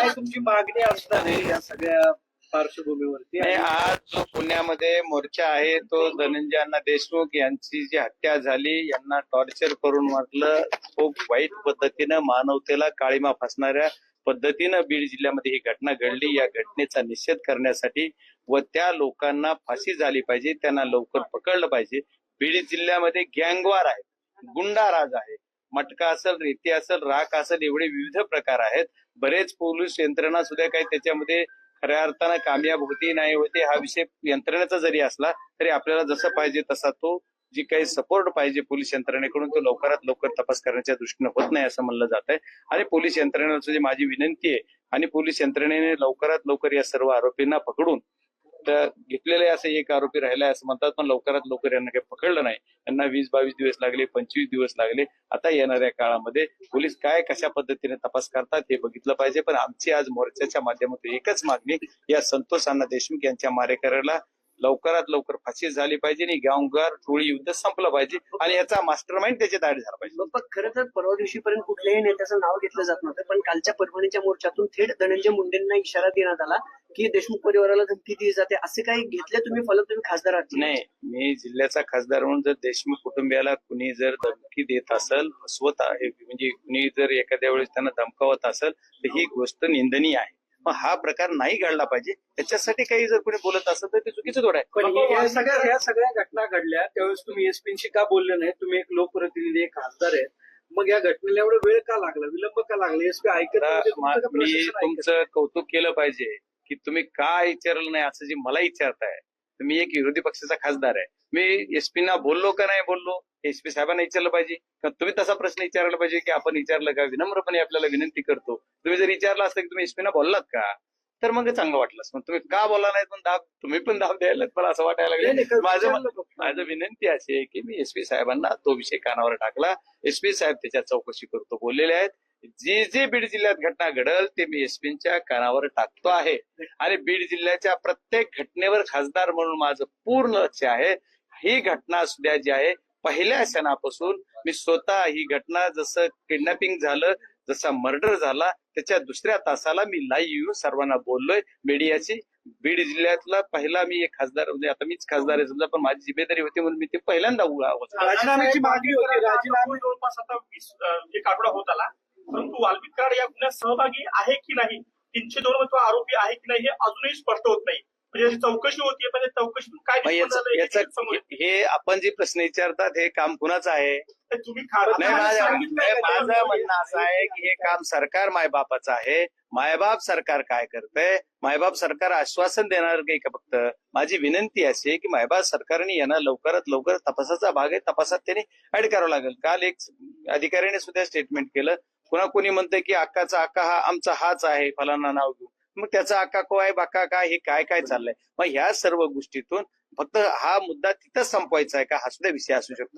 काय तुमची मागणी असणार आहे या सगळ्या पार्श्वभूमीवरती? नाही, आज जो पुण्यामध्ये मोर्चा आहे तो धनंजय अण्णा देशमुख यांची जी हत्या झाली, यांना टॉर्चर करून म्हटलं खूप वाईट पद्धतीनं मानवतेला काळीमा फासणाऱ्या पद्धतीनं बीड जिल्ह्यामध्ये ही घटना घडली. या घटनेचा निषेध करण्यासाठी व त्या लोकांना फाशी झाली पाहिजे, त्यांना लवकर पकडलं पाहिजे. बीड जिल्ह्यामध्ये गँगवार आहे, गुंडाराज आहे, मटका असेल, रेती असेल, राख असेल, एवढे विविध प्रकार आहेत. बरेच पोलीस यंत्रणा सुद्धा काही त्याच्यामध्ये खऱ्या अर्थानं कामयाब होती नाही होती हा विषय यंत्रणेचा जरी असला तरी आपल्याला जसं पाहिजे तसा तो जी काही सपोर्ट पाहिजे पोलीस यंत्रणेकडून तो लवकरात लवकर तपास करण्याच्या दृष्टीनं होत नाही असं म्हणलं जात आहे. आणि पोलीस यंत्रणेची माझी विनंती आहे आणि पोलीस यंत्रणेने लवकरात लवकर या सर्व आरोपींना पकडून तर घेतलेले असे एक आरोपी राहिला असं म्हणतात, पण लवकरात लवकर यांना काही पकडलं नाही. यांना 20-22 दिवस लागले, 25 दिवस लागले. आता येणाऱ्या काळामध्ये पोलीस काय कशा पद्धतीने तपास करतात हे बघितलं पाहिजे. पण आमची आज मोर्चाच्या माध्यमातून एकच मागणी, या संतोष अण्णा देशमुख यांच्या मारेकऱ्याला लवकरात लवकर फाशी झाली पाहिजे आणि गावगार टोळी युद्ध संपलं पाहिजे आणि याचा मास्टरमाइंड त्याच्या दाढी झाला पाहिजे. पण खरं तर परवा दिवशीपर्यंत कुठल्याही नेत्याचं नाव घेतलं जात नव्हतं, पण कालच्या परभणीच्या मोर्चातून थेट धनंजय मुंडेंना इशारा देण्यात आला की देशमुख परिवाराला धमकी दिली जाते. असे काही घेतले तुम्ही फलक, तुम्ही खासदार आहात? नाही, मी जिल्ह्याचा खासदार म्हणून जर देशमुख कुटुंबियाला कुणी जर धमकी देत असेल, फसवत आहे, म्हणजे कुणी जर एखाद्या वेळेस त्यांना धमकावत असेल तर ही गोष्ट निंदनीय आहे. मग हा प्रकार नाही घडला पाहिजे. त्याच्यासाठी काही जर कोणी बोलत असेल तर ते चुकीचं थोडं आहे. पण या सगळ्या घटना घडल्या त्यावेळेस तुम्ही एसपीशी का बोलले नाही? तुम्ही एक लोकप्रतिनिधी, एक खासदार आहेत, मग या घटनेला एवढा वेळ का लागला, विलंब का लागला? एसपी ऐकत मी तुमचं कौतुक केलं पाहिजे की तुम्ही का विचारलं नाही असं जे मला विचारताय. तुम्ही एक विरोधी पक्षाचा खासदार आहे, मी एसपीना बोललो का नाही बोललो एसपी साहेबांना विचारलं पाहिजे का? तुम्ही तसा प्रश्न विचारला पाहिजे की आपण विचारलं का? विनम्रपणे आपल्याला विनंती करतो, तुम्ही जर विचारलं असतं की तुम्ही एसपीना बोललात का तर मग चांगलं वाटलं. मग तुम्ही का बोलला नाही, पण तुम्ही पण दाब द्यायला मला असं वाटायला लागलं. माझं विनंती अशी आहे की मी एसपी साहेबांना तो विषय कानावर टाकला. एसपी साहेब त्याच्या चौकशी करतो बोललेले आहेत. जे बीड जिल्ह्यात घटना घडल ते मी एसपीच्या कानावर टाकतो आहे आणि बीड जिल्ह्याच्या प्रत्येक घटनेवर खासदार म्हणून माझं पूर्ण लक्ष आहे. ही घटना सुद्धा जी आहे पहिल्या क्षणापासून मी स्वतः ही घटना जसं किडनॅपिंग झालं, जसा मर्डर झाला त्याच्या दुसऱ्या तासाला मी लाईव्ह येऊन सर्वांना बोललोय. मीडियाची बीड जिल्ह्यातला पहिला मी एक खासदार, म्हणजे आता मीच खासदार आहे समजा, पण माझी जिम्मेदारी होती म्हणून मी ते पहिल्यांदा राजीनाम्याची मागणी होती. राजीनामे जवळपास आता 20 एक आठवडा होत आला, परंतु वाल्मिक कराड या गुन्ह्यात सहभागी आहे की नाही, 302 तो आरोपी आहे की नाही हे अजूनही स्पष्ट होत नाही. म्हणजे चौकशी होतीये, पण चौकशीतून काय हे आपण जे प्रश्न विचारतात हे काम कुणाचं आहे? तुम्ही माझं म्हणणं असं आहे की हे काम सरकार मायबापाचं आहे. मायबाप सरकार काय करतंय? मायबाप सरकार आश्वासन देणार काही का? फक्त माझी विनंती अशी आहे की मायबाप सरकारने यांना लवकरात लवकर तपासाचा भाग आहे, तपासात त्यांनी ऍड करावं लागेल. काल एक अधिकाऱ्याने सुद्धा स्टेटमेंट केलं, कोणी म्हणतंय की अक्काचा अक्का हा आमचा हाच आहे फलाना नाव घेऊन, मग त्याचा अक्का को आहे बाक्का काय, हे काय काय चाललंय? मग ह्या सर्व गोष्टीतून फक्त हा मुद्दा तिथंच संपवायचा आहे का? हा सुद्धा विषय असू शकतो.